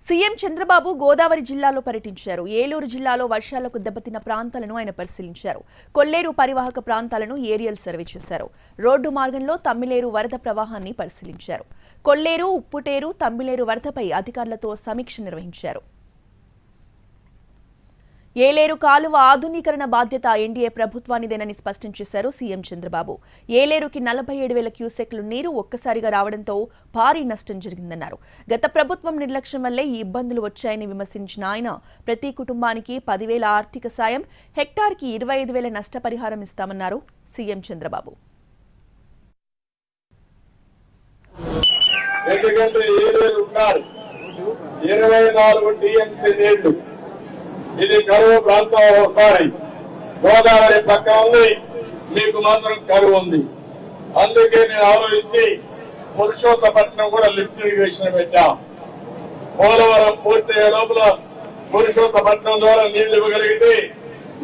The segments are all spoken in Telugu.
సీఎం చంద్రబాబు గోదావరి జిల్లాలో పర్యటించారు. ఏలూరు జిల్లాలో వర్షాలకు దెబ్బతిన్న ప్రాంతాలను ఆయన పరిశీలించారు. కొల్లేరు పరివాహక ప్రాంతాలను ఏరియల్ సర్వే చేశారు. రోడ్డు మార్గంలో తమ్మిలేరు వరద ప్రవాహాన్ని పరిశీలించారు. కొల్లేరు, ఉప్పుటేరు, తమ్మిలేరు వరదపై అధికారులతో సమీక్ష నిర్వహించారు. ఏలేరు కాలువ ఆధునీకరణ బాధ్యత ఎన్డీఏ ప్రభుత్వానిదేనని స్పష్టం చేశారు సీఎం చంద్రబాబు. ఏలేరుకి 47,000 క్యూసెక్లు నీరు ఒక్కసారిగా రావడంతో భారీ నష్టం జరిగిందన్నారు. గత ప్రభుత్వం నిర్లక్ష్యం వల్లే ఈ ఇబ్బందులు వచ్చాయని విమర్శించిన ఆయన ప్రతి కుటుంబానికి 10,000 ఆర్థిక సాయం, హెక్టార్కి 25,000 నష్టపరిహారం ఇస్తామన్నారు సీఎం చంద్రబాబు. ఇది కరువు ప్రాంతం. ఒకసారి గోదావరి పక్క ఉంది, మీకు మాత్రం కరువు ఉంది. అందుకే నేను ఆలోచించి పురుషోత్తపట్నం కూడా లిఫ్ట్ ఇరిగేషన్ పెట్టాం. పోలవరం పూర్తయ్యే లోపల పురుషోత్తపట్నం ద్వారా నీళ్లు ఇవ్వగలిగితే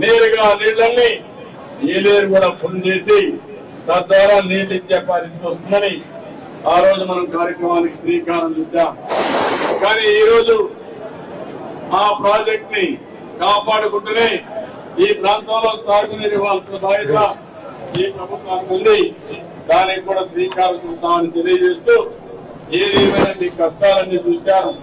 నేరుగా నీళ్లన్నీ ఏలేరు కూడా ఫుల్ చేసి తద్వారా నీళ్లు ఇచ్చే పరిస్థితి వస్తుందని ఆ రోజు మనం కార్యక్రమానికి శ్రీకారం చుట్టాం. కానీ ఈ రోజు ఆ ప్రాజెక్ట్ ని కాపాడుకుంటూనే ఈ ప్రాంతంలో సాగునీరు ఇవ్వాల్సిన బాధ్యత ఈ ప్రభుత్వానికి ఉంది. దానికి కూడా శ్రీకారం చుట్టామని తెలియజేస్తూ ఏదేమైనా మీ కష్టాలన్నీ చూశారు.